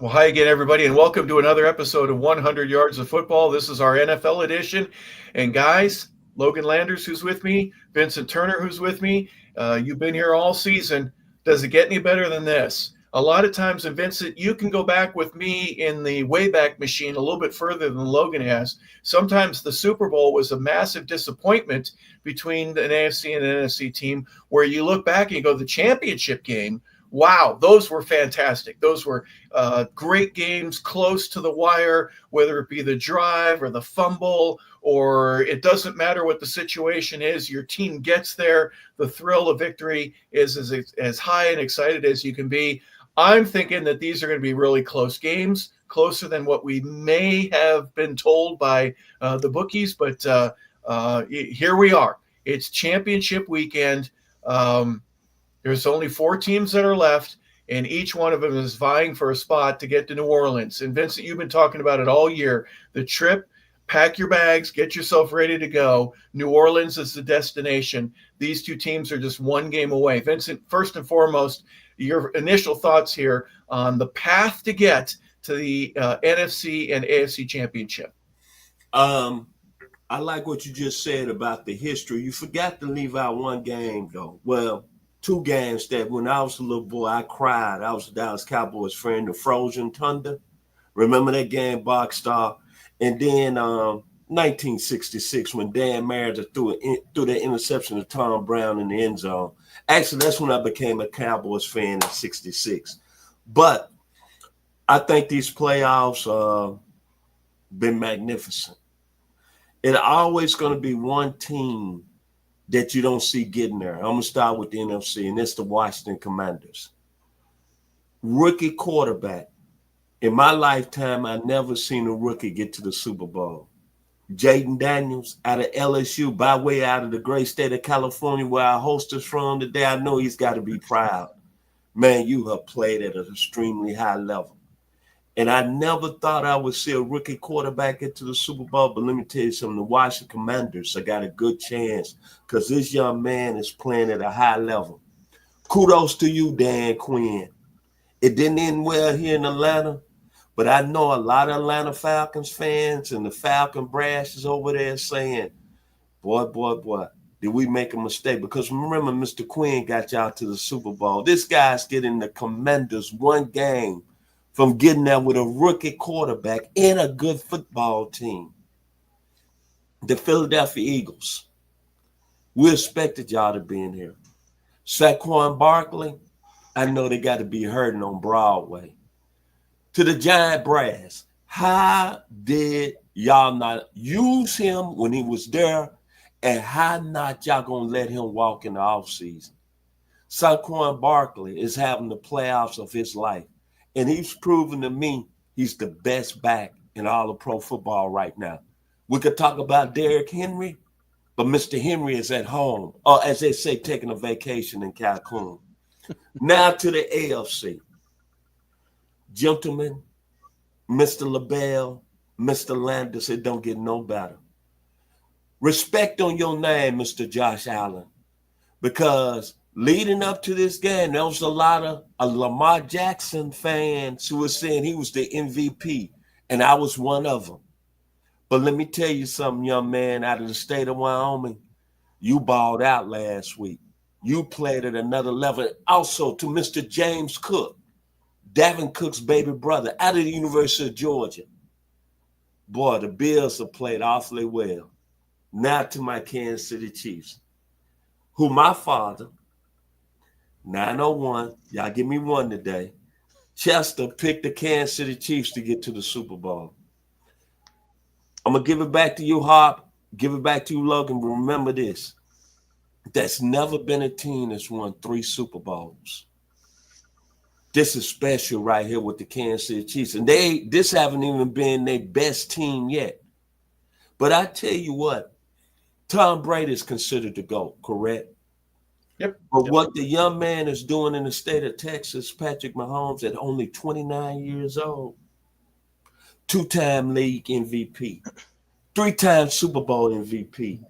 Well, hi again, everybody, and welcome to another episode of 100 Yards of Football. This is our NFL edition. And guys, Logan Landers, who's with me, Vincent Turner, who's with me. You've been here all season. Does it get any better than this? A lot of times, and Vincent, you can go back with me in the Wayback Machine a little bit further than Logan has. Sometimes the Super Bowl was a massive disappointment between an AFC and an NFC team, where you look back and you go, the championship game, wow, those were fantastic. Those were great games, close to the wire, whether it be the drive or the fumble, or it doesn't matter what the situation is. Your team gets there. The thrill of victory is as high and excited as you can be. I'm thinking that these are going to be really close games, closer than what we may have been told by the bookies. But here we are. It's championship weekend. There's only four teams that are left, and each one of them is vying for a spot to get to New Orleans. And Vincent, you've been talking about it all year. The trip, pack your bags, get yourself ready to go. New Orleans is the destination. These two teams are just one game away. Vincent, first and foremost, your initial thoughts here on the path to get to the NFC and AFC championship. Um, I like what you just said about the history. You forgot to leave out one game, though. Well, two games that when I was a little boy, I cried. I was a Dallas Cowboys friend, the Frozen Thunder. Remember that game, Boxstar? And then 1966 when Dan Mariner threw that interception to Tom Brown in the end zone. Actually, that's when I became a Cowboys fan in 66. But I think these playoffs been magnificent. It's always going to be one team that you don't see getting there. I'm going to start with the NFC, and it's the Washington Commanders. Rookie quarterback. In my lifetime, I never seen a rookie get to the Super Bowl. Jaden Daniels out of LSU, by way out of the great state of California, where our host is from today, I know he's got to be proud. Man, you have played at an extremely high level. And I never thought I would see a rookie quarterback get to the Super Bowl. But let me tell you something, the Washington Commanders, I got a good chance because this young man is playing at a high level. Kudos to you, Dan Quinn. It didn't end well here in Atlanta, but I know a lot of Atlanta Falcons fans and the Falcon brass is over there saying, boy, did we make a mistake? Because remember, Mr. Quinn got y'all to the Super Bowl. This guy's getting the Commanders one game from getting there with a rookie quarterback and a good football team. The Philadelphia Eagles. We expected y'all to be in here. Saquon Barkley, I know they got to be hurting on Broadway. To the Giant Brass, how did y'all not use him when he was there, and how not y'all going to let him walk in the offseason? Saquon Barkley is having the playoffs of his life. And he's proven to me he's the best back in all of pro football right now. We could talk about Derrick Henry, but Mr. Henry is at home, or as they say, taking a vacation in Cancun. Now to the AFC. Gentlemen, Mr. LaBelle, Mr. Landers, it don't get no better. Respect on your name, Mr. Josh Allen, because leading up to this game, there was a lot of Lamar Jackson fans who were saying he was the MVP, and I was one of them. But let me tell you something, young man, out of the state of Wyoming, you balled out last week. You played at another level. Also to Mr. James Cook, Davin Cook's baby brother, out of the University of Georgia. Boy, the Bills have played awfully well. Now to my Kansas City Chiefs, who my father, 901, y'all give me one today. Chester picked the Kansas City Chiefs to get to the Super Bowl. I'm going to give it back to you, Hop. Give it back to you, Logan. But remember this. There's never been a team that's won 3 Super Bowls. This is special right here with the Kansas City Chiefs. And this haven't even been their best team yet. But I tell you what, Tom Brady is considered the GOAT, correct? Yep. But what the young man is doing in the state of Texas, Patrick Mahomes, at only 29 years old, 2-time league MVP, 3-time Super Bowl MVP,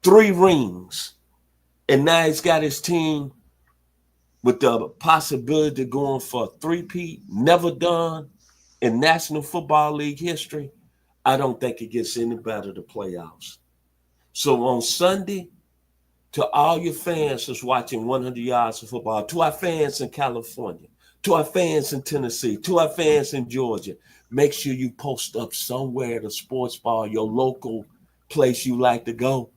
3 rings, and now he's got his team with the possibility of going for a three-peat, never done in National Football League history, I don't think it gets any better, the playoffs. So on Sunday, to all your fans that's watching 100 Yards of Football, to our fans in California, to our fans in Tennessee, to our fans in Georgia, make sure you post up somewhere at a sports bar, your local place you like to go.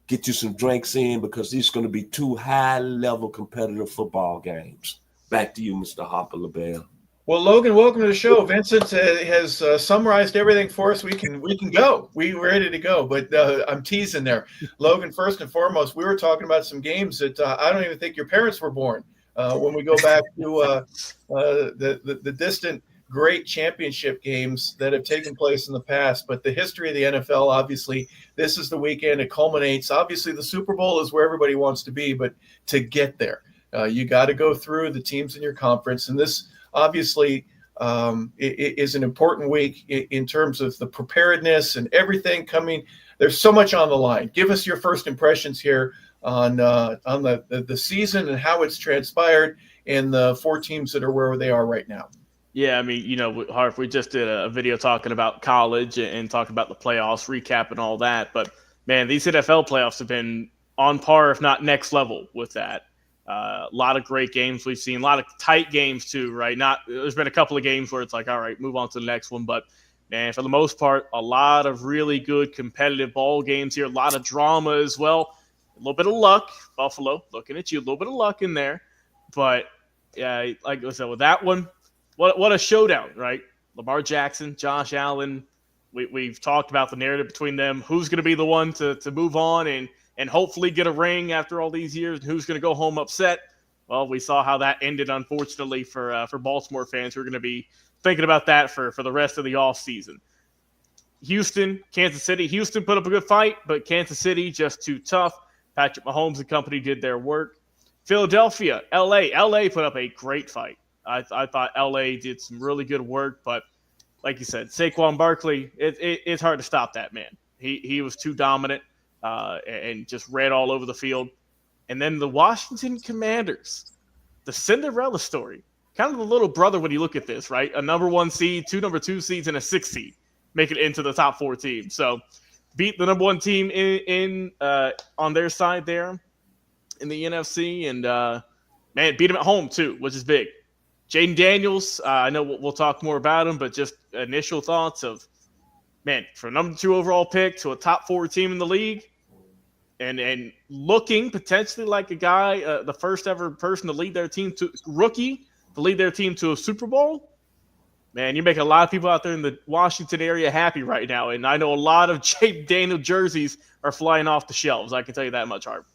Get you some drinks in, because these are going to be two high-level competitive football games. Back to you, Mr. Harper LaBelle. Well, Logan, welcome to the show. Vincent has summarized everything for us. We can go. We're ready to go. But I'm teasing there, Logan. First and foremost, we were talking about some games that I don't even think your parents were born. When we go back to the distant great championship games that have taken place in the past, but the history of the NFL, obviously, this is the weekend. It culminates. Obviously, the Super Bowl is where everybody wants to be, but to get there, you got to go through the teams in your conference, and this. Obviously, it is an important week in terms of the preparedness and everything coming. There's so much on the line. Give us your first impressions here on the season and how it's transpired and the four teams that are where they are right now. Yeah, I mean, Harf, we just did a video talking about college and talking about the playoffs, recapping all that. But, man, these NFL playoffs have been on par, if not next level, with that. A lot of great games we've seen, a lot of tight games too, right? There's been a couple of games where it's like, all right, move on to the next one. But, man, for the most part, a lot of really good competitive ball games here, a lot of drama as well. A little bit of luck, Buffalo, looking at you, a little bit of luck in there. But, yeah, like I said, with that one, what a showdown, right? Lamar Jackson, Josh Allen. We've talked about the narrative between them. Who's going to be the one to move on and hopefully get a ring after all these years, and who's going to go home upset? Well, we saw how that ended, unfortunately, for Baltimore fans who are going to be thinking about that for the rest of the offseason. Houston, Kansas City. Houston put up a good fight, but Kansas City just too tough. Patrick Mahomes and company did their work. Philadelphia, L.A. put up a great fight. I thought L.A. did some really good work, but like you said, Saquon Barkley, it's hard to stop that man. He was too dominant. And just ran all over the field. And then the Washington Commanders, the Cinderella story, kind of the little brother when you look at this, right? A number 1 seed, 2 number 2 seeds, and a 6 seed make it into the top 4 teams. So beat the number 1 team in on their side there in the NFC, and man, beat them at home too, which is big. Jaden Daniels, I know we'll talk more about him, but just initial thoughts of, man, from number 2 overall pick to a top 4 team in the league, and looking potentially like a guy, the first ever person to lead their team to lead their team to a Super Bowl. Man, you make a lot of people out there in the Washington area happy right now, and I know a lot of Jaden Daniel jerseys are flying off the shelves. I can tell you that much, Harp.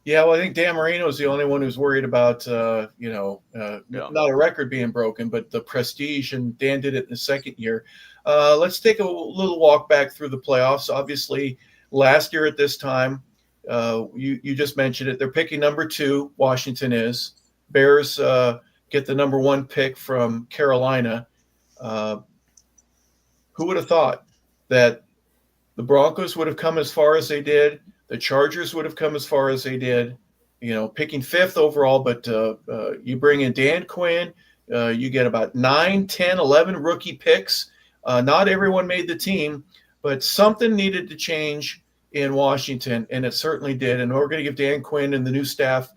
Yeah, well, I think Dan Marino is the only one who's worried about, not a record being broken, but the prestige, and Dan did it in the second year. Let's take a little walk back through the playoffs. Obviously, last year at this time, you just mentioned it. They're picking number 2, Washington is. Bears get the number 1 pick from Carolina. Who would have thought that the Broncos would have come as far as they did? The Chargers would have come as far as they did, picking 5th overall. But you bring in Dan Quinn, you get about 9, 10, 11 rookie picks. Not everyone made the team, but something needed to change in Washington, and it certainly did. And we're going to give Dan Quinn and the new staff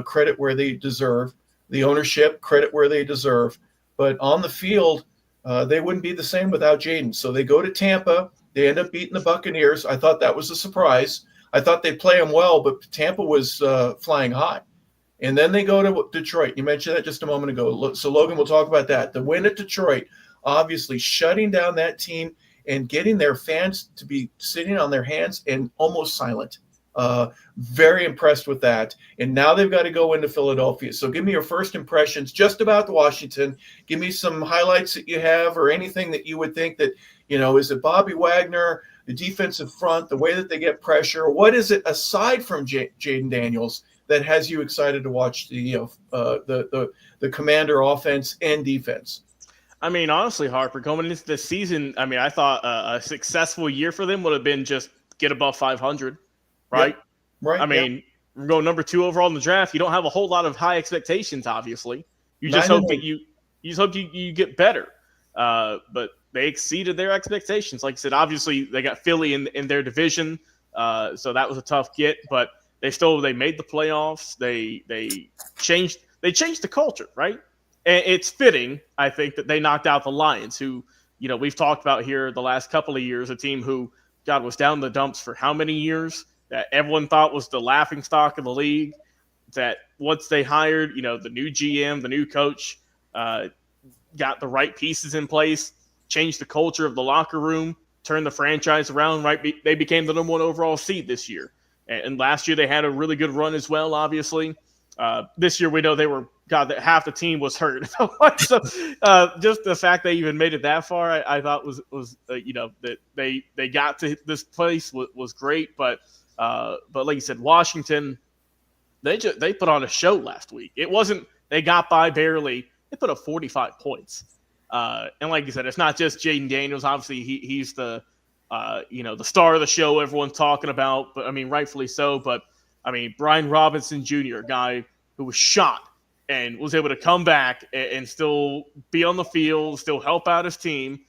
credit where they deserve, the ownership credit where they deserve. But on the field, they wouldn't be the same without Jaden. So they go to Tampa. They end up beating the Buccaneers. I thought that was a surprise. I thought they'd play them well, but Tampa was flying high. And then they go to Detroit. You mentioned that just a moment ago. So, Logan, we'll talk about that. The win at Detroit, obviously shutting down that team and getting their fans to be sitting on their hands and almost silent. Very impressed with that. And now they've got to go into Philadelphia. So give me your first impressions just about Washington. Give me some highlights that you have, or anything that you would think that, is it Bobby Wagner, the defensive front, the way that they get pressure? What is it aside from Jaden Daniels that has you excited to watch the Commander offense and defense? I mean, honestly, Harper, going into this season, I mean, I thought a successful year for them would have been just get above 500, right? Yep. Right. I mean, go number 2 overall in the draft. You don't have a whole lot of high expectations, obviously. You just hope that you get better. But they exceeded their expectations. Like I said, obviously they got Philly in their division, so that was a tough get. But they made the playoffs. They changed the culture, right? And it's fitting, I think, that they knocked out the Lions, who we've talked about here the last couple of years, a team who God was down in the dumps for how many years, that everyone thought was the laughingstock of the league. That once they hired, the new GM, the new coach, got the right pieces in place, changed the culture of the locker room, turned the franchise around, right? They became the number 1 overall seed this year. And last year they had a really good run as well, obviously. This year we know that half the team was hurt. So just the fact they even made it that far, I thought was that they got to this place was great. But like you said, Washington, they put on a show last week. It wasn't they got by barely. They put up 45 points. And like you said, it's not just Jaden Daniels. Obviously, he's the the star of the show everyone's talking about. But I mean, rightfully so. But I mean, Brian Robinson Jr., a guy who was shot and was able to come back and still be on the field, still help out his team,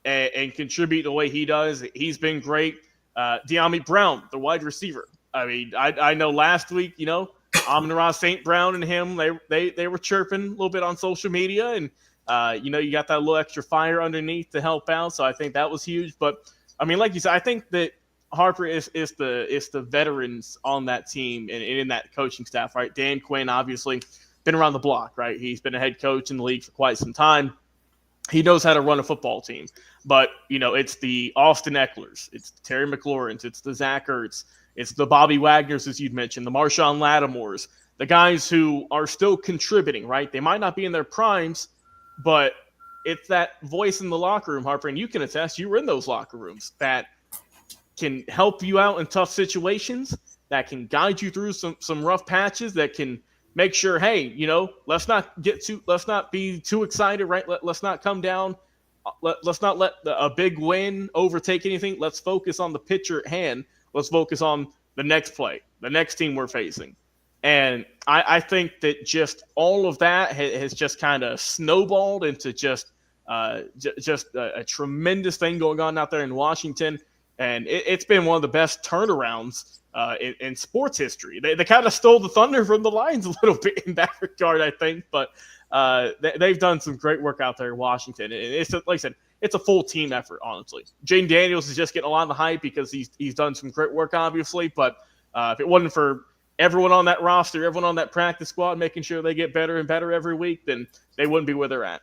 and contribute the way he does. He's been great. De'Ami Brown, the wide receiver. I mean, I know last week, Amon-Ra St. Brown and him, they were chirping a little bit on social media, and you got that little extra fire underneath to help out. So I think that was huge. But I mean, like you said, I think that Harper is the veterans on that team and in that coaching staff, right? Dan Quinn, obviously, been around the block, right? He's been a head coach in the league for quite some time. He knows how to run a football team. But, it's the Austin Ecklers, it's the Terry McLaurin's, it's the Zach Ertz, it's the Bobby Wagners, as you'd mentioned, the Marshawn Lattimores, the guys who are still contributing, right? They might not be in their primes, but it's that voice in the locker room, Harper, and you can attest, you were in those locker rooms, that can help you out in tough situations, that can guide you through some rough patches, that can make sure, hey, let's not be too excited, right? Let's not come down. Let's not let a big win overtake anything. Let's focus on the picture at hand. Let's focus on the next play, the next team we're facing. And I think that just all of that has just kind of snowballed into just a tremendous thing going on out there in Washington. And it's been one of the best turnarounds in sports history. They kind of stole the thunder from the Lions a little bit in that regard, I think. But they've done some great work out there in Washington. And it's like I said, it's a full team effort, honestly. Jaden Daniels is just getting a lot of the hype because he's done some great work, obviously. But if it wasn't for everyone on that roster, everyone on that practice squad, making sure they get better and better every week, then they wouldn't be where they're at.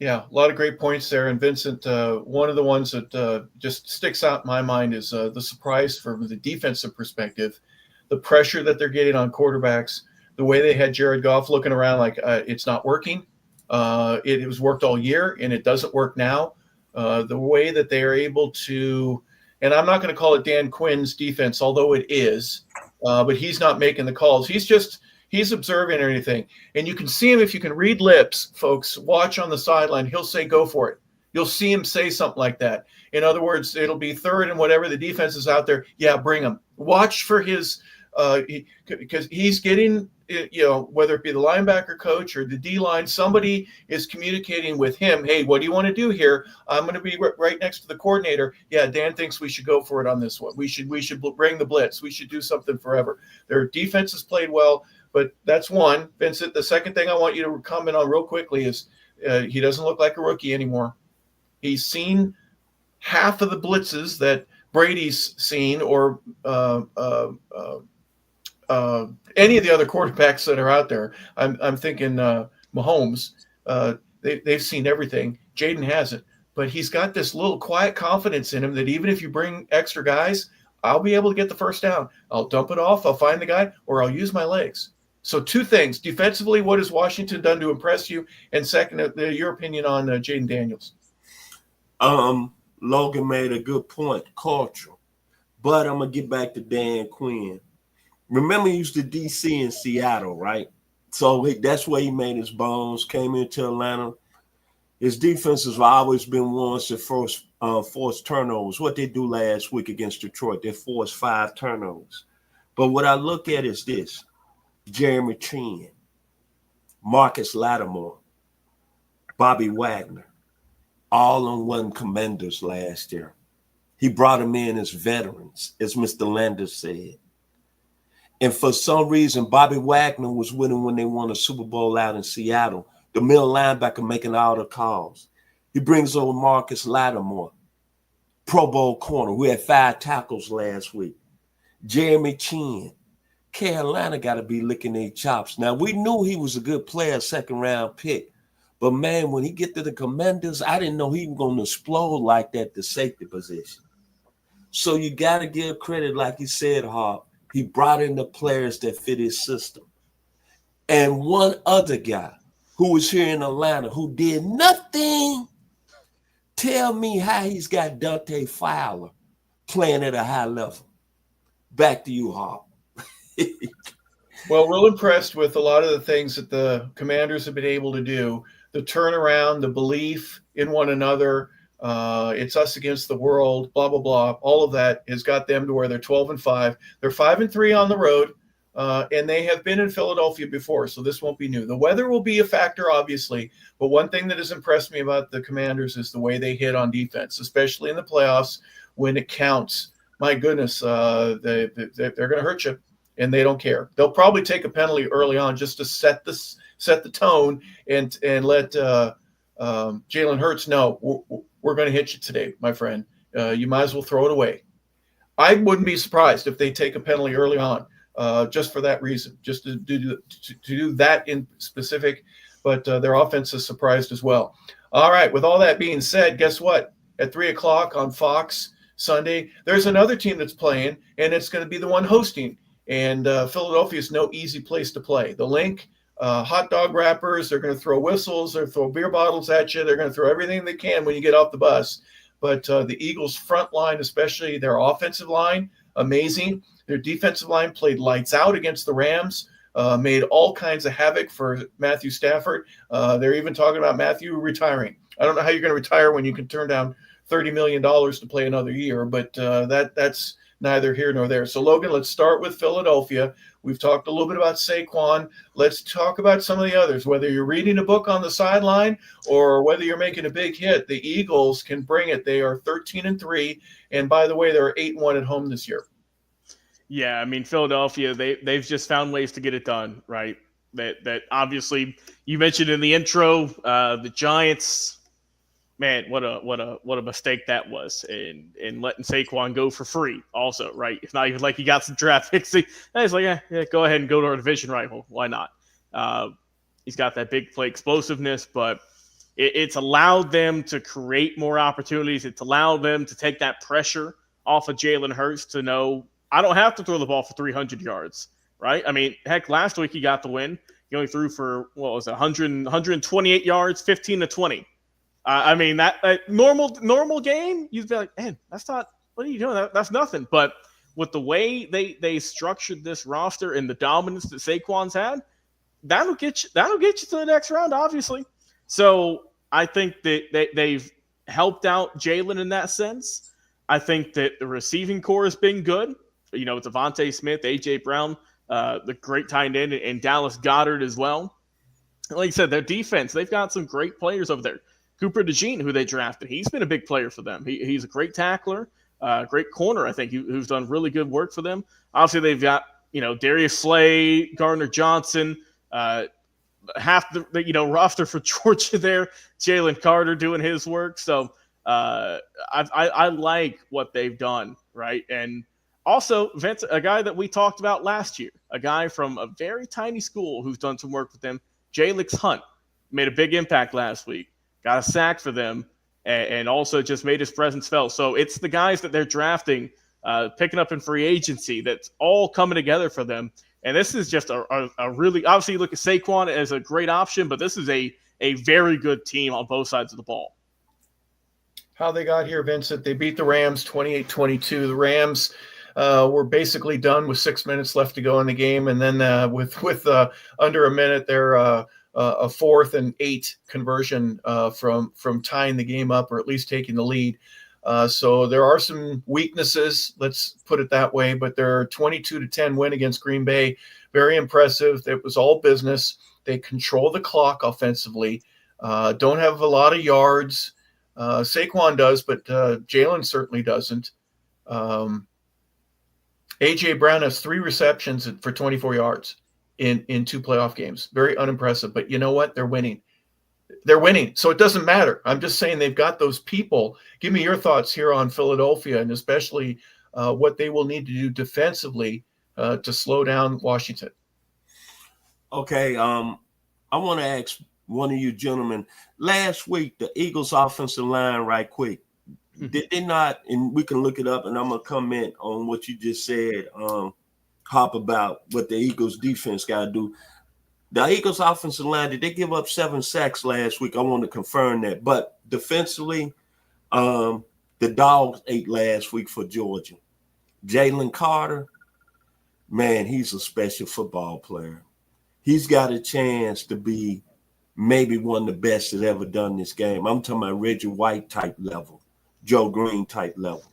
Yeah, a lot of great points there. And Vincent, one of the ones that just sticks out in my mind is the surprise from the defensive perspective, the pressure that they're getting on quarterbacks, the way they had Jared Goff looking around like it's not working. It was worked all year, and it doesn't work now. The way that they are able to, and I'm not going to call it Dan Quinn's defense, although it is, but he's not making the calls. He's observing everything. And you can see him, if you can read lips, folks, watch on the sideline, he'll say, go for it. You'll see him say something like that. In other words, it'll be third and whatever the defense is out there. Yeah, bring him. Watch for his because he's getting, whether it be the linebacker coach or the D-line, somebody is communicating with him. Hey, what do you want to do here? I'm going to be right next to the coordinator. Yeah, Dan thinks we should go for it on this one. We should bring the blitz. We should do something forever. Their defense has played well. But that's one. Vincent, the second thing I want you to comment on real quickly is he doesn't look like a rookie anymore. He's seen half of the blitzes that Brady's seen or any of the other quarterbacks that are out there. I'm thinking Mahomes. They've seen everything. Jaden hasn't. But he's got this little quiet confidence in him that even if you bring extra guys, I'll be able to get the first down. I'll dump it off. I'll find the guy, or I'll use my legs. So two things. Defensively, what has Washington done to impress you? And second, your opinion on Jaden Daniels. Logan made a good point, culture. But I'm going to get back to Dan Quinn. Remember he used to D.C. in Seattle, right? So that's where he made his bones, came into Atlanta. His defense has always been ones that force turnovers. What they do last week against Detroit, they forced 5 turnovers. But what I look at is this: Jeremy Chin, Marcus Lattimore, Bobby Wagner, all on one Commanders last year. He brought them in as veterans, as Mr. Landers said. And for some reason, Bobby Wagner was with him when they won a Super Bowl out in Seattle, the middle linebacker making all the calls. He brings over Marcus Lattimore, Pro Bowl corner, who had 5 tackles last week. Jeremy Chin. Carolina got to be licking their chops. Now, we knew he was a good player, second-round pick. But, man, when he get to the Commanders, I didn't know he was going to explode like that, the safety position. So you got to give credit, like you said, Hawk. He brought in the players that fit his system. And one other guy who was here in Atlanta who did nothing. Tell me how he's got Dante Fowler playing at a high level. Back to you, Hawk. Well, real impressed with a lot of the things that the Commanders have been able to do. The turnaround, the belief in one another, it's us against the world, blah, blah, blah. All of that has got them to where they're 12-5. They're 5-3 on the road, and they have been in Philadelphia before, so this won't be new. The weather will be a factor, obviously, but one thing that has impressed me about the Commanders is the way they hit on defense, especially in the playoffs when it counts. My goodness, they're going to hurt you, and they don't care. They'll probably take a penalty early on just to set the tone and let Jalen Hurts know we're going to hit you today, my friend. You might as well throw it away. I wouldn't be surprised if they take a penalty early on, just for that reason, just to do that in specific. But their offense is surprised as well. All right. With all that being said, guess what? At 3:00 on Fox Sunday, there's another team that's playing, and it's going to be the one hosting. And Philadelphia is no easy place to play. The Link, hot dog wrappers, they're going to throw whistles, they're throw beer bottles at you, they're going to throw everything they can when you get off the bus. But the Eagles' front line, especially their offensive line, amazing. Their defensive line played lights out against the Rams, made all kinds of havoc for Matthew Stafford. They're even talking about Matthew retiring. I don't know how you're going to retire when you can turn down $30 million to play another year, but that's neither here nor there. So, Logan, let's start with Philadelphia. We've talked a little bit about Saquon. Let's talk about some of the others. Whether you're reading a book on the sideline or whether you're making a big hit, the Eagles can bring it. They are 13-3, and by the way, they're 8-1 at home this year. Yeah, I mean, Philadelphia, they've just found ways to get it done, right? That obviously you mentioned in the intro, the Giants. Man, what a mistake that was, in letting Saquon go for free. Also, right? It's not even like he got some draft picks. He's like, yeah, go ahead and go to our division rival. Why not? He's got that big play explosiveness, but it's allowed them to create more opportunities. It's allowed them to take that pressure off of Jalen Hurts to know I don't have to throw the ball for 300 yards, right? I mean, heck, last week he got the win. He only threw for, 128 yards, 15-20. I mean, that normal game, you'd be like, man, that's not – what are you doing? That's nothing. But with the way they structured this roster and the dominance that Saquon's had, that'll get you to the next round, obviously. So I think that they've helped out Jalen in that sense. I think that the receiving core has been good. You know, Devontae Smith, A.J. Brown, the great tight end, and Dallas Goedert as well. Like I said, their defense, they've got some great players over there. Cooper DeJean, who they drafted, he's been a big player for them. He's a great tackler, great corner, I think, who's done really good work for them. Obviously, they've got, Darius Slay, Gardner Johnson, half the roster for Georgia there, Jalen Carter doing his work. So I like what they've done, right? And also, Vince, a guy that we talked about last year, a guy from a very tiny school who's done some work with them, Jalix Hunt, made a big impact last week, got a sack for them, and also just made his presence felt. So it's the guys that they're drafting, picking up in free agency, that's all coming together for them. And this is just a really – obviously, you look at Saquon as a great option, but this is a very good team on both sides of the ball. How they got here, Vincent, they beat the Rams 28-22. The Rams – we're basically done with 6 minutes left to go in the game, and then with under a minute, they're a 4th and 8 conversion from tying the game up or at least taking the lead. So there are some weaknesses, let's put it that way, but their 22-10 win against Green Bay, very impressive. It was all business. They control the clock offensively, don't have a lot of yards. Saquon does, but Jalen certainly doesn't. A.J. Brown has 3 receptions for 24 yards in 2 playoff games. Very unimpressive, but you know what? They're winning. They're winning, so it doesn't matter. I'm just saying they've got those people. Give me your thoughts here on Philadelphia, and especially what they will need to do defensively to slow down Washington. Okay, I want to ask one of you gentlemen. Last week, the Eagles' offensive line, right quick, did they not, and we can look it up, and I'm going to comment on what you just said, Hop, about what the Eagles' defense got to do. The Eagles' offensive line, did they give up 7 sacks last week? I want to confirm that. But defensively, the Dogs ate last week for Georgia. Jalen Carter, man, he's a special football player. He's got a chance to be maybe one of the best that ever done this game. I'm talking about Reggie White type level, Joe Green type level.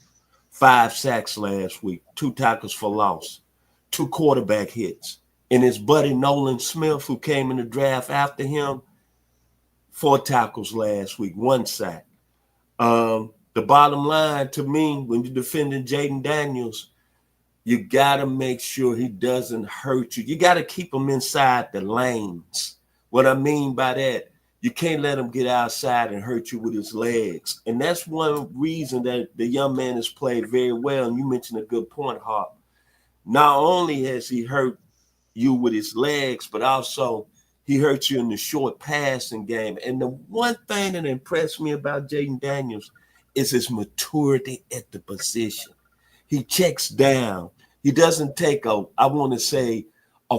5 sacks last week, 2 tackles for loss, 2 quarterback hits. And his buddy Nolan Smith, who came in the draft after him, 4 tackles last week, 1 sack. The bottom line to me, when you're defending Jaden Daniels, you got to make sure he doesn't hurt you. You got to keep him inside the lanes. What I mean by that, you can't let him get outside and hurt you with his legs. And that's one reason that the young man has played very well. And you mentioned a good point, Hop. Not only has he hurt you with his legs, but also he hurt you in the short passing game. And the one thing that impressed me about Jaden Daniels is his maturity at the position. He checks down. He doesn't take a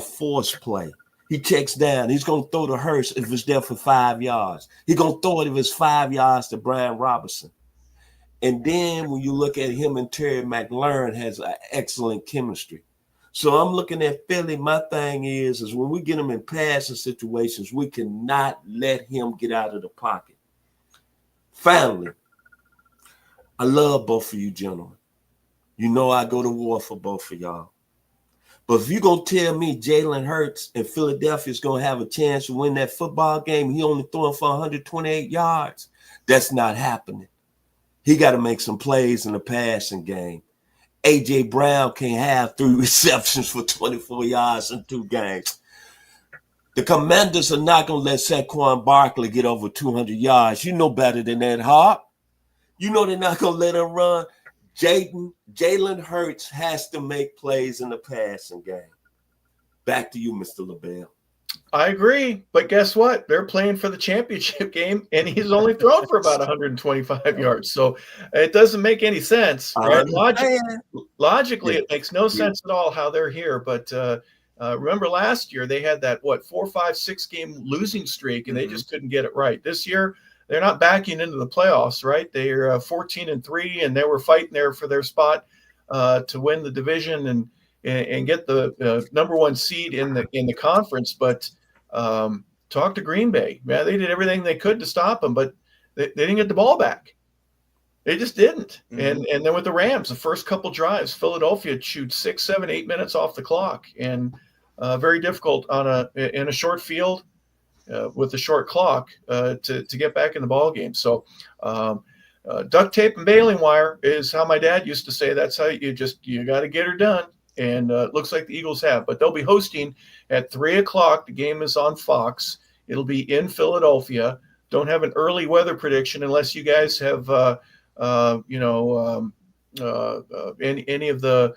force play. He checks down. He's going to throw to Hurst if it's there for 5 yards. He's going to throw it if it's 5 yards to Brian Robinson. And then when you look at him and Terry McLaurin has an excellent chemistry. So I'm looking at Philly. My thing is when we get him in passing situations, we cannot let him get out of the pocket. Finally, I love both of you gentlemen. You know I go to war for both of y'all. But if you're going to tell me Jalen Hurts and Philadelphia is going to have a chance to win that football game, he only throwing for 128 yards, that's not happening. He got to make some plays in the passing game. A.J. Brown can't have 3 receptions for 24 yards in 2 games. The Commanders are not going to let Saquon Barkley get over 200 yards. You know better than that, Hop. You know they're not going to let him run. Jalen Hurts has to make plays in the passing game. Back to you, Mr. LaBelle. I agree, but guess what? They're playing for the championship game, and he's only thrown for about 125 yards. So it doesn't make any sense, right? Logically, it makes no sense at all how they're here. But remember last year, they had that, 4, 5, 6 game losing streak, and they just couldn't get it right. This year, they're not backing into the playoffs, right? They're 14-3, and they were fighting there for their spot to win the division and get the number 1 seed in the conference. But talk to Green Bay. Yeah, they did everything they could to stop them, but they didn't get the ball back. They just didn't. And then with the Rams, the first couple drives, Philadelphia chewed 6, 7, 8 minutes off the clock, and very difficult in a short field with a short clock to get back in the ball game. So duct tape and baling wire is how my dad used to say. That's how you got to get her done. And it looks like the Eagles have, but they'll be hosting at 3:00. The game is on Fox. It'll be in Philadelphia. Don't have an early weather prediction unless you guys have, any of the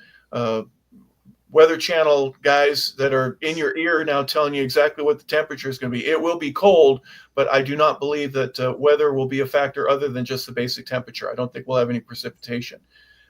Weather Channel guys that are in your ear now telling you exactly what the temperature is going to be. It will be cold, but I do not believe that weather will be a factor other than just the basic temperature. I don't think we'll have any precipitation.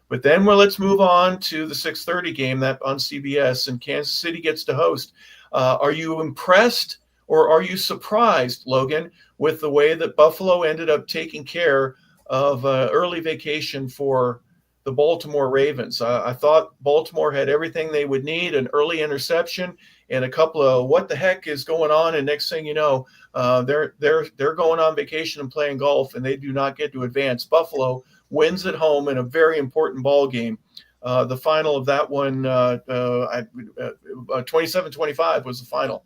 But then let's move on to the 6:30 game that on CBS, and Kansas City gets to host. Are you impressed or are you surprised, Logan, with the way that Buffalo ended up taking care of early vacation for the Baltimore Ravens? I thought Baltimore had everything they would need, an early interception and a couple of what the heck is going on. And next thing you know, they're going on vacation and playing golf, and they do not get to advance. Buffalo wins at home in a very important ball game. The final of that one, 27-25 was the final.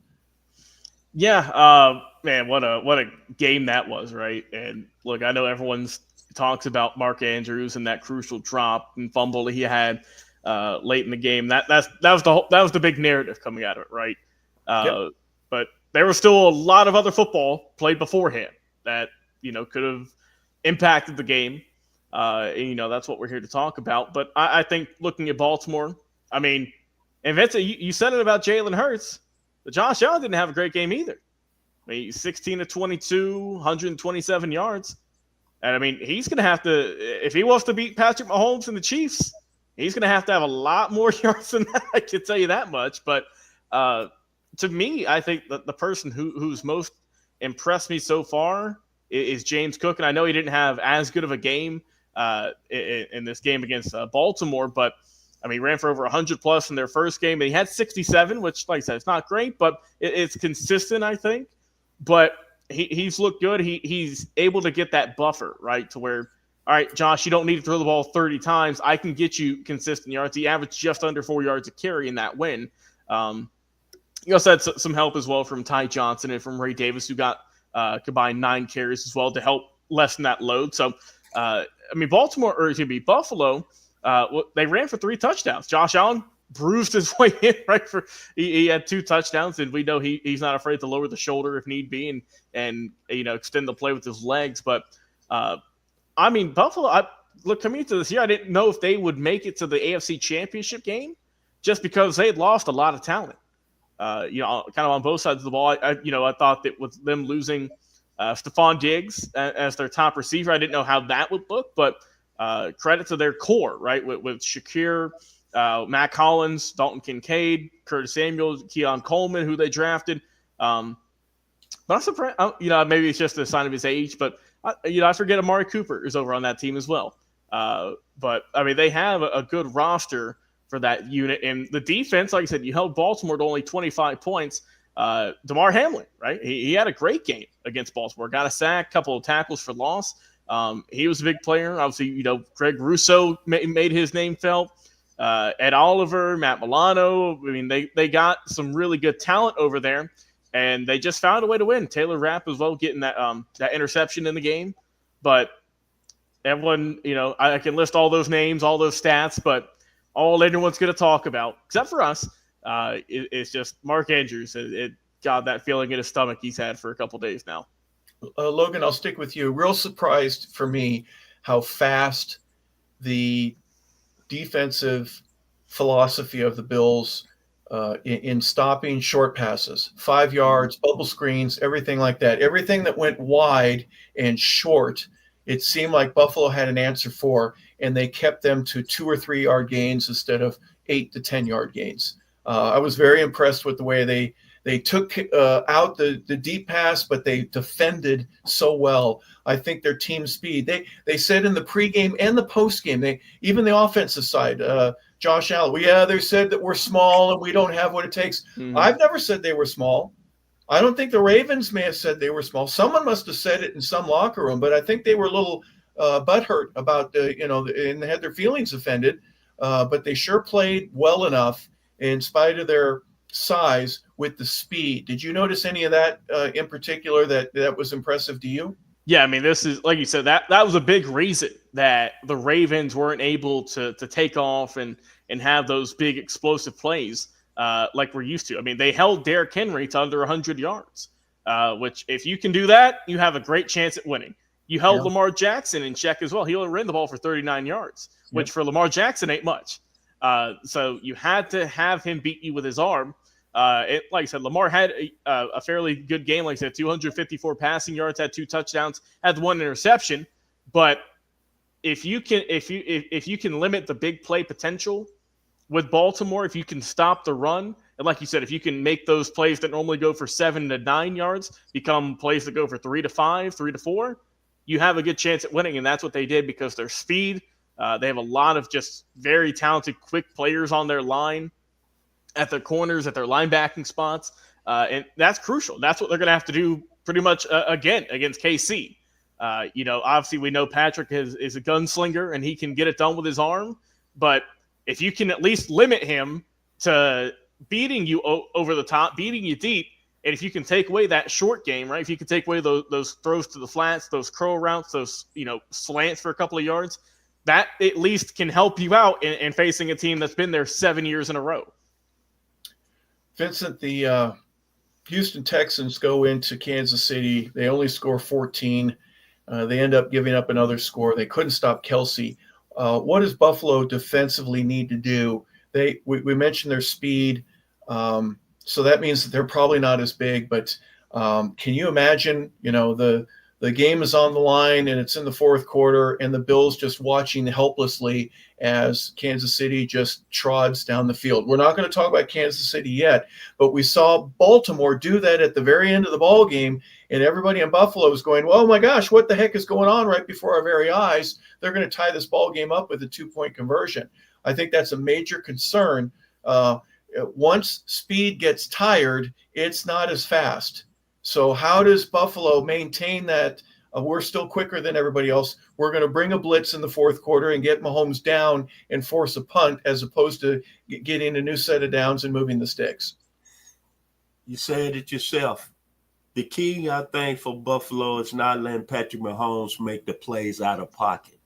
Yeah, man, what a game that was, right? And look, I know everyone's talks about Mark Andrews and that crucial drop and fumble that he had late in the game. That was the big narrative coming out of it, right? Yep. But there was still a lot of other football played beforehand that could have impacted the game. And, that's what we're here to talk about. But I think looking at Baltimore, I mean, and Vincent, you said it about Jalen Hurts, but Josh Allen didn't have a great game either. I mean, 16 to 22, 127 yards. And I mean, he's going to have to, if he wants to beat Patrick Mahomes and the Chiefs, he's going to have a lot more yards than that. I can tell you that much. But to me, I think that the person who's most impressed me so far is James Cook. And I know he didn't have as good of a game in this game against Baltimore, but I mean, he ran for over 100 plus in their first game. And he had 67, which, like I said, it's not great, but it's consistent, I think. But he's looked good. He's able to get that buffer, right, to where, all right, Josh, you don't need to throw the ball 30 times. I can get you consistent yards. He averaged just under 4 yards a carry in that win. He also had some help as well from Ty Johnson and from Ray Davis, who got combined 9 carries as well to help lessen that load. So, I mean, Buffalo, they ran for 3 touchdowns. Josh Allen bruised his way in, right? He had 2 touchdowns, and we know he's not afraid to lower the shoulder if need be and extend the play with his legs. But I mean, Buffalo, coming into this year, I didn't know if they would make it to the AFC Championship game just because they had lost a lot of talent. Kind of on both sides of the ball. I thought that with them losing Stephon Diggs as their top receiver, I didn't know how that would look, but credit to their core, right? With Shakir, Matt Collins, Dalton Kincaid, Curtis Samuel, Keon Coleman, who they drafted. But I'm surprised, maybe it's just a sign of his age, but I forget Amari Cooper is over on that team as well. But I mean, they have a good roster for that unit. And the defense, like I said, you held Baltimore to only 25 points. DeMar Hamlin, right? He had a great game against Baltimore. Got a sack, couple of tackles for loss. He was a big player. Obviously, Greg Russo made his name felt. Ed Oliver, Matt Milano. I mean, they got some really good talent over there, and they just found a way to win. Taylor Rapp as well, getting that interception in the game. But everyone, I can list all those names, all those stats, but all anyone's going to talk about, except for us, it's just Mark Andrews. It got that feeling in his stomach he's had for a couple days now. Logan, I'll stick with you. Real surprised for me how fast the defensive philosophy of the Bills in stopping short passes, 5 yards, bubble screens, everything like that. Everything that went wide and short, it seemed like Buffalo had an answer for, and they kept them to 2 or 3 yard gains instead of 8 to 10 yard gains. I was very impressed with the way they took out the deep pass, but they defended so well. I think their team speed. They said in the pregame and the postgame, even the offensive side, Josh Allen, they said that we're small and we don't have what it takes. Mm-hmm. I've never said they were small. I don't think the Ravens may have said they were small. Someone must have said it in some locker room, but I think they were a little butthurt about and they had their feelings offended. But they sure played well enough in spite of their size with the speed. Did you notice any of that in particular that was impressive to you? Yeah, I mean, this is, like you said, that was a big reason that the Ravens weren't able to take off and have those big explosive plays like we're used to. I mean, they held Derrick Henry to under 100 yards, which if you can do that, you have a great chance at winning. You held Lamar Jackson in check as well. He only ran the ball for 39 yards, which for Lamar Jackson ain't much. So you had to have him beat you with his arm. Like I said, Lamar had a fairly good game. Like I said, 254 passing yards, had 2 touchdowns, had 1 interception. But if you can limit the big play potential with Baltimore, if you can stop the run, and like you said, if you can make those plays that normally go for 7 to 9 yards become plays that go for 3 to 5, 3 to 4, you have a good chance at winning. And that's what they did because their speed. They have a lot of just very talented, quick players on their line, at their corners, at their linebacking spots. And that's crucial. That's what they're going to have to do pretty much again against KC. Obviously we know Patrick is a gunslinger and he can get it done with his arm, but if you can at least limit him to beating you over the top, beating you deep, and if you can take away that short game, right? If you can take away those throws to the flats, those curl routes, those slants for a couple of yards, that at least can help you out in facing a team that's been there 7 years in a row. Vincent, the Houston Texans go into Kansas City. They only score 14. They end up giving up another score. They couldn't stop Kelsey. What does Buffalo defensively need to do? We mentioned their speed, so that means that they're probably not as big. But can you imagine, the game is on the line and it's in the fourth quarter and the Bills just watching helplessly as Kansas City just trods down the field. We're not going to talk about Kansas City yet, but we saw Baltimore do that at the very end of the ball game, and everybody in Buffalo was going, well, oh my gosh, what the heck is going on right before our very eyes? They're going to tie this ball game up with a 2-point conversion. I think that's a major concern. Once speed gets tired, it's not as fast. So how does Buffalo maintain that we're still quicker than everybody else? We're going to bring a blitz in the fourth quarter and get Mahomes down and force a punt as opposed to getting a new set of downs and moving the sticks. You said it yourself. The key, I think, for Buffalo is not letting Patrick Mahomes make the plays out of pocket.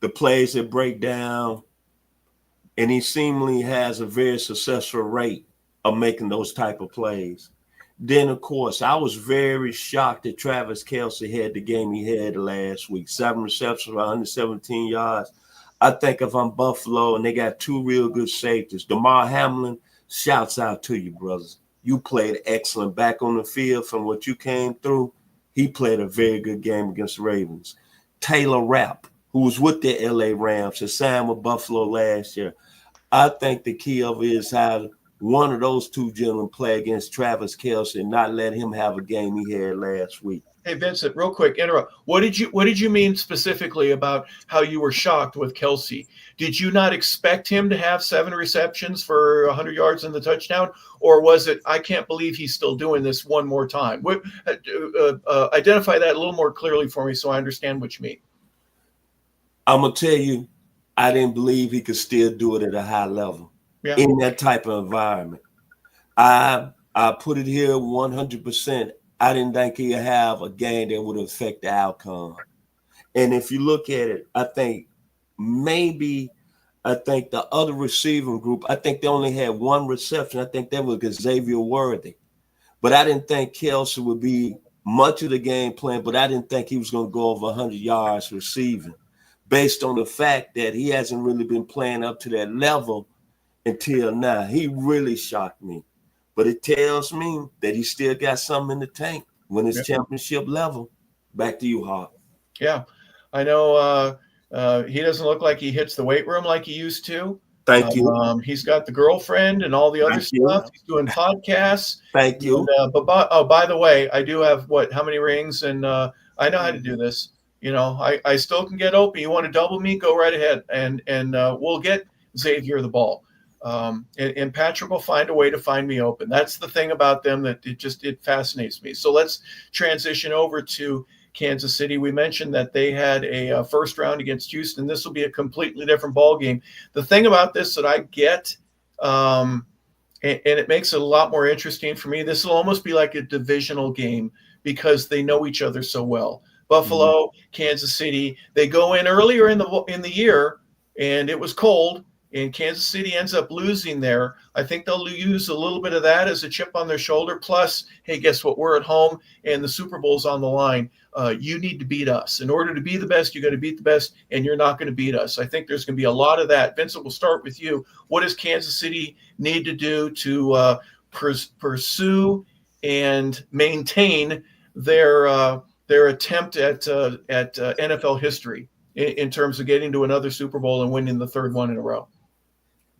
The plays that break down, and he seemingly has a very successful rate of making those type of plays. Then, of course, I was very shocked that Travis Kelce had the game he had last week. 7 receptions, 117 yards. I think if I'm Buffalo and they got 2 real good safeties, Damar Hamlin, shouts out to you, brothers. You played excellent back on the field from what you came through. He played a very good game against the Ravens. Taylor Rapp, who was with the L.A. Rams and signed with Buffalo last year. I think the key of it is how one of those 2 gentlemen play against Travis Kelce and not let him have a game he had last week. Hey, Vincent, real quick, interrupt. What did you mean specifically about how you were shocked with Kelsey? Did you not expect him to have 7 receptions for 100 yards and the touchdown? Or was it, I can't believe he's still doing this one more time? Identify that a little more clearly for me so I understand what you mean. I'm going to tell you, I didn't believe he could still do it at a high level. Yeah. In that type of environment. I put it here 100%. I didn't think he'd have a game that would affect the outcome. And if you look at it, I think the other receiving group, I think they only had 1 reception. I think that was Xavier Worthy. But I didn't think Kelce would be much of the game plan, but I didn't think he was going to go over 100 yards receiving based on the fact that he hasn't really been playing up to that level until now. He really shocked me. But it tells me that he still got something in the tank when it's championship level. Back to you, Hawk. Yeah. I know he doesn't look like he hits the weight room like he used to. Thank you. He's got the girlfriend and all the other stuff. He's doing podcasts. Thank you. And, by the way, I do have how many rings? And I know how to do this. I still can get open. You want to double me? Go right ahead. And we'll get Xavier the ball. And Patrick will find a way to find me open. That's the thing about them that it fascinates me. So let's transition over to Kansas City. We mentioned that they had a first round against Houston. This will be a completely different ball game. The thing about this that I get, and it makes it a lot more interesting for me, this will almost be like a divisional game because they know each other so well. Buffalo, Kansas City, they go in earlier in the year, and it was cold. And Kansas City ends up losing there. I think they'll use a little bit of that as a chip on their shoulder. Plus, hey, guess what? We're at home and the Super Bowl's on the line. You need to beat us. In order to be the best, you got to beat the best, and you're not going to beat us. I think there's going to be a lot of that. Vincent, we'll start with you. What does Kansas City need to do to pursue and maintain their attempt at NFL history in terms of getting to another Super Bowl and winning the 3rd one in a row?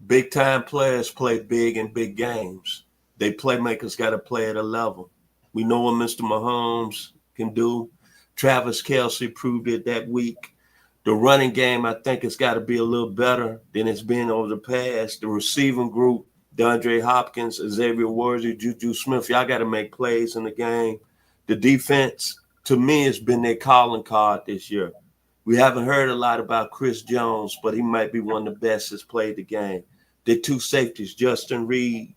Big-time players play big in big games. They playmakers got to play at a level. We know what Mr. Mahomes can do. Travis Kelce proved it that week. The running game, I think, has got to be a little better than it's been over the past. The receiving group, DeAndre Hopkins, Xavier Worthy, Juju Smith, y'all got to make plays in the game. The defense, to me, it's been their calling card this year. We haven't heard a lot about Chris Jones, but he might be one of the best that's played the game. The two safeties, Justin Reed.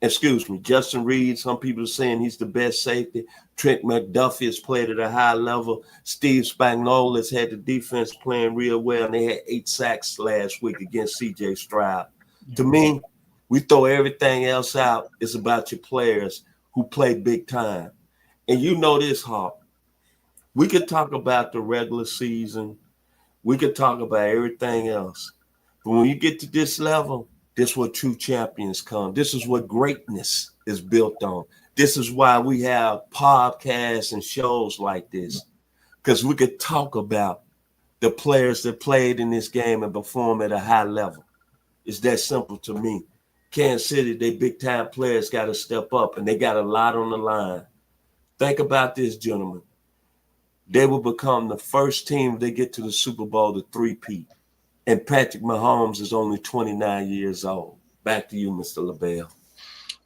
Some people are saying he's the best safety. Trent McDuffie has played at a high level. Steve Spagnuolo has had the defense playing real well, and they had 8 sacks last week against C.J. Stroud. To me, we throw everything else out. It's about your players who play big time. And you know this, Hawk. We could talk about the regular season. We could talk about everything else. But when you get to this level, this is where true champions come. This is what greatness is built on. This is why we have podcasts and shows like this, because we could talk about the players that played in this game and perform at a high level. It's that simple to me. Kansas City, they big-time players got to step up, and they got a lot on the line. Think about this, gentlemen. They will become the first team if they get to the Super Bowl to three-peat. And Patrick Mahomes is only 29 years old. Back to you, Mr. LaBelle.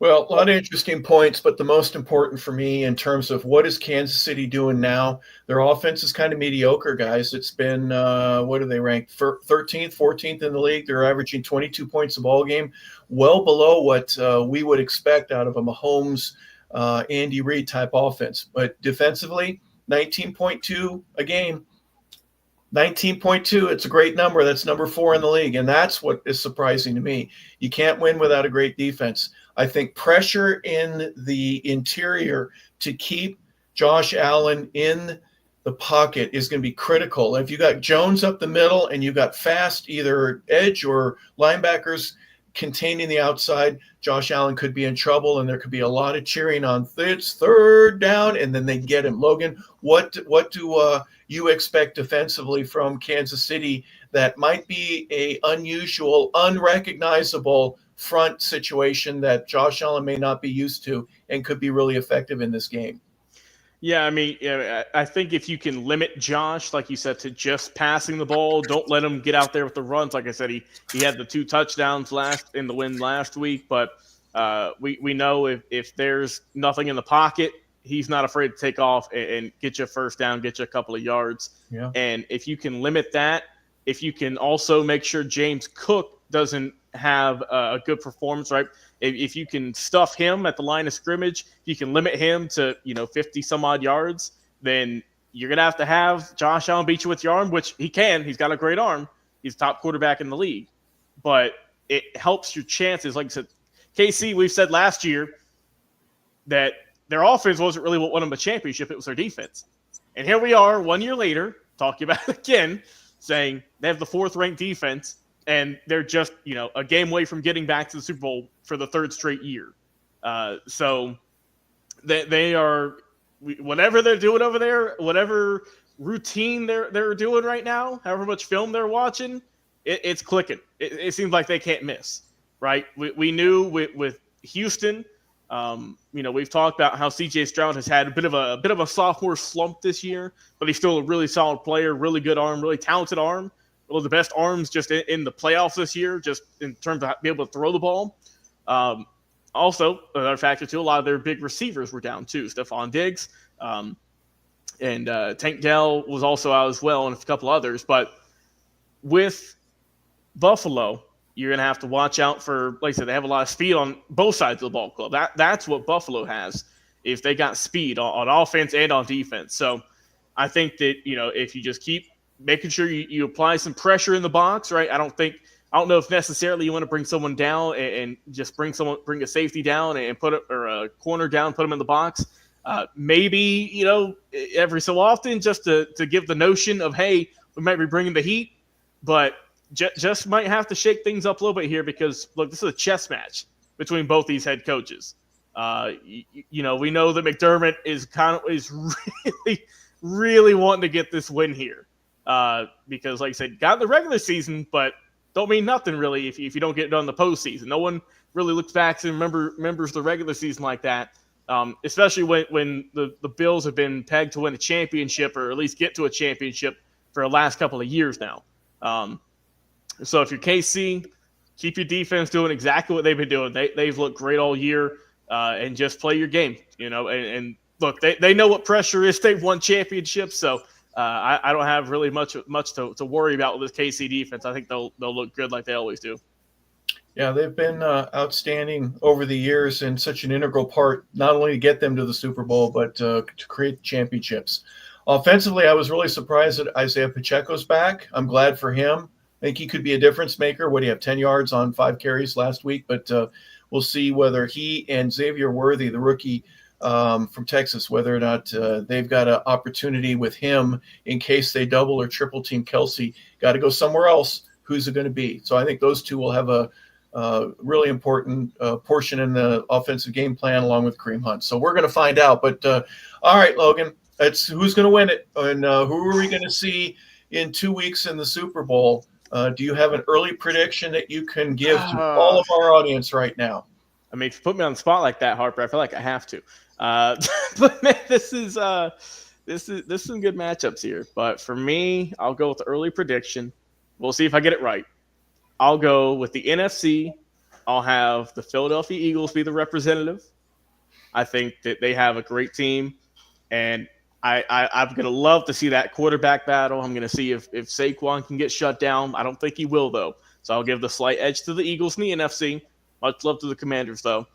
Well, a lot of interesting points, but the most important for me in terms of what is Kansas City doing now, their offense is kind of mediocre, guys. It's been, what are they ranked? 13th, 14th in the league. They're averaging 22 points a ball game, well below what we would expect out of a Mahomes, Andy Reid type offense. But defensively, 19.2 a game. 19.2, it's a great number. That's number 4 in the league, and that's what is surprising to me. You can't win without a great defense. I think pressure in the interior to keep Josh Allen in the pocket is going to be critical. If you got Jones up the middle and you got fast either edge or linebackers containing the outside, Josh Allen could be in trouble, and there could be a lot of cheering on it's third down, and then they get him. Logan, what do you expect defensively from Kansas City that might be a unusual, unrecognizable front situation that Josh Allen may not be used to and could be really effective in this game? Yeah, I mean, I think if you can limit Josh, like you said, to just passing the ball, don't let him get out there with the runs. Like I said, he had the 2 touchdowns in the win last week, but we know if there's nothing in the pocket, he's not afraid to take off and get you a first down, get you a couple of yards. Yeah. And if you can limit that, if you can also make sure James Cook doesn't have a good performance, right? If you can stuff him at the line of scrimmage, if you can limit him to 50 some odd yards, then you're gonna have Josh Allen beat you with your arm, which he can. He's got a great arm. He's top quarterback in the league, but it helps your chances. Like I said, KC, we've said last year that their offense wasn't really what won them a championship. It was their defense. And here we are 1 year later talking about it again, saying they have the 4th ranked defense, and they're just, a game away from getting back to the Super Bowl for the 3rd straight year. So they are, whatever they're doing over there, whatever routine they're doing right now, however much film they're watching, it's clicking. It seems like they can't miss, right? We knew with Houston, we've talked about how C.J. Stroud has had a bit of a sophomore slump this year, but he's still a really solid player, really good arm, really talented arm. One of the best arms just in the playoffs this year, just in terms of being able to throw the ball. Also, another factor too, a lot of their big receivers were down too. Stephon Diggs and Tank Dell was also out as well, and a couple others. But with Buffalo, you're going to have to watch out for, like I said, they have a lot of speed on both sides of the ball club. That's what Buffalo has, if they got speed on offense and on defense. So I think that, if you just keep making sure you apply some pressure in the box, right? I don't know if necessarily you want to bring someone down and just bring a safety down and or a corner down, put them in the box. Maybe, every so often just to give the notion of, hey, we might be bringing the heat, but just might have to shake things up a little bit here because, look, this is a chess match between both these head coaches. We know that McDermott is really, really wanting to get this win here. Because, like I said, got in the regular season, but don't mean nothing really if you don't get it done in the postseason. No one really looks back and remembers the regular season like that, especially when the Bills have been pegged to win a championship or at least get to a championship for the last couple of years now. So if you're KC, keep your defense doing exactly what they've been doing. They've looked great all year, and just play your game, and look, they know what pressure is. They've won championships, so I don't have really much to worry about with this KC defense. I think they'll look good like they always do. Yeah, they've been outstanding over the years and such an integral part, not only to get them to the Super Bowl, but to create championships. Offensively, I was really surprised that Isaiah Pacheco's back. I'm glad for him. I think he could be a difference maker. What do you have, 10 yards on 5 carries last week? But we'll see whether he and Xavier Worthy, the rookie from Texas, whether or not they've got an opportunity with him in case they double or triple team Kelsey. Got to go somewhere else. Who's it going to be? So I think those two will have a really important portion in the offensive game plan along with Kareem Hunt. So we're going to find out. But all right, Logan, it's who's going to win it and who are we going to see in 2 weeks in the Super Bowl? Do you have an early prediction that you can give to all of our audience right now? I mean, if you put me on the spot like that, Harper, I feel like I have to. But man, this is some good matchups here. But for me, I'll go with the early prediction. We'll see if I get it right. I'll go with the NFC. I'll have the Philadelphia Eagles be the representative. I think that they have a great team, and I'm going to love to see that quarterback battle. I'm going to see if Saquon can get shut down. I don't think he will, though. So I'll give the slight edge to the Eagles in the NFC. Much love to the Commanders, though.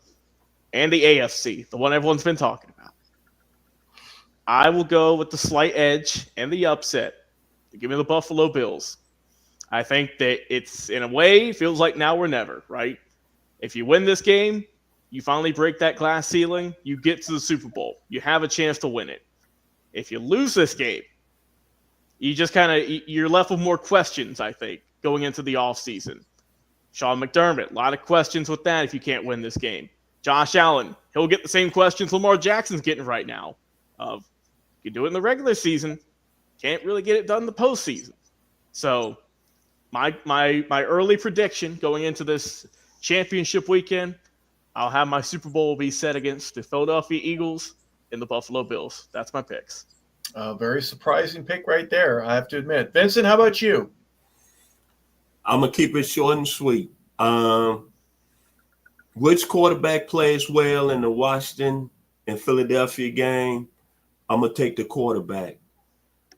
And the AFC, the one everyone's been talking about. I will go with the slight edge and the upset. Give me the Buffalo Bills. I think that it's, in a way, feels like now or never, right? If you win this game, you finally break that glass ceiling, you get to the Super Bowl. You have a chance to win it. If you lose this game, you just you're left with more questions, I think, going into the offseason. Sean McDermott, a lot of questions with that if you can't win this game. Josh Allen, he'll get the same questions Lamar Jackson's getting right now. Of, you do it in the regular season, can't really get it done in the postseason. So my early prediction going into this championship weekend, I'll have my Super Bowl be set against the Philadelphia Eagles and the Buffalo Bills. That's my picks. Very surprising pick right there, I have to admit. Vincent, how about you? I'm going to keep it short and sweet. Which quarterback plays well in the Washington and Philadelphia game? I'm going to take the quarterback.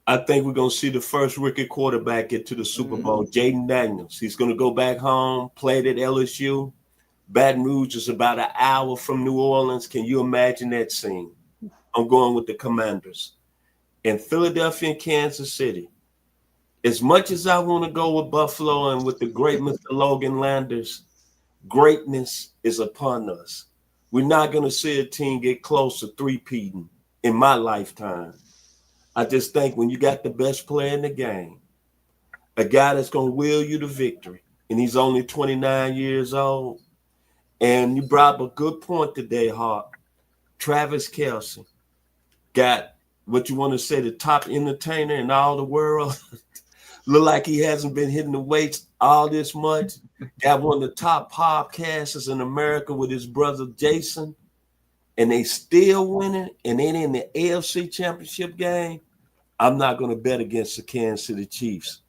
I think we're going to see the first rookie quarterback get to the Super Bowl, Jaden Daniels. He's going to go back home, played at LSU. Baton Rouge is about an hour from New Orleans. Can you imagine that scene? I'm going with the Commanders. In Philadelphia and Kansas City, as much as I want to go with Buffalo and with the great Mr. Logan Landers, greatness is upon us. We're not going to see a team get close to three-peating in my lifetime. I just think when you got the best player in the game, a guy that's going to will you to victory, and he's only 29 years old, and you brought up a good point today, Hawk. Travis Kelce got what you want to say, the top entertainer in all the world. Look like he hasn't been hitting the weights all this much. Got one of the top podcasters in America with his brother Jason, and they still winning, and then in the AFC Championship game, I'm not going to bet against the Kansas City Chiefs.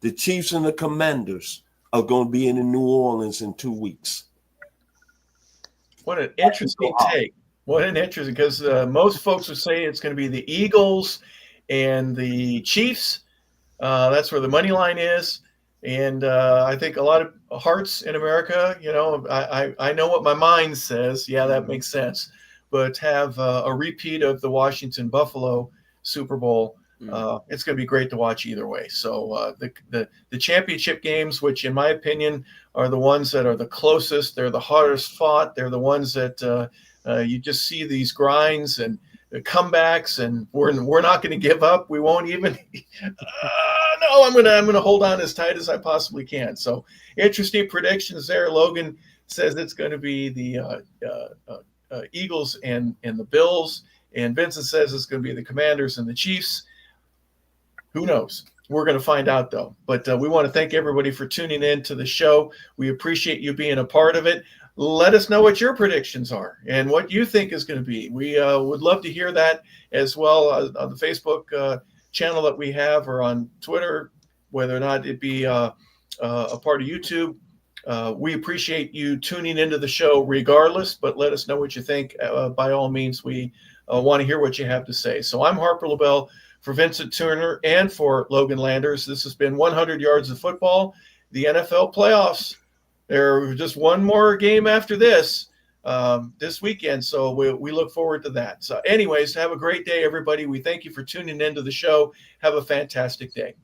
The Chiefs and the Commanders are going to be in New Orleans in 2 weeks. What an interesting take. What an interesting, because most folks would say it's going to be the Eagles and the Chiefs. That's where the money line is. And I think a lot of hearts in America, I know what my mind says. Yeah, that makes sense. But have a repeat of the Washington-Buffalo Super Bowl. It's going to be great to watch either way. So the championship games, which in my opinion are the ones that are the closest, they're the hardest fought. They're the ones that you just see these grinds and the comebacks, and we're not going to give up. We won't even. No, I'm gonna hold on as tight as I possibly can. So interesting predictions there. Logan says it's going to be the Eagles and the Bills, and Vincent says it's going to be the Commanders and the Chiefs. Who knows? We're going to find out, though. But we want to thank everybody for tuning in to the show. We appreciate you being a part of it. Let us know what your predictions are and what you think is going to be. We would love to hear that as well on the Facebook channel that we have, or on Twitter, whether or not it be a part of YouTube. We appreciate you tuning into the show regardless, but let us know what you think. By all means, we want to hear what you have to say. So I'm Harper LaBelle for Vincent Turner and for Logan Landers. This has been 100 Yards of Football, the NFL playoffs. There's just one more game after this weekend, so we look forward to that. So anyways, have a great day, everybody. We thank you for tuning into the show. Have a fantastic day.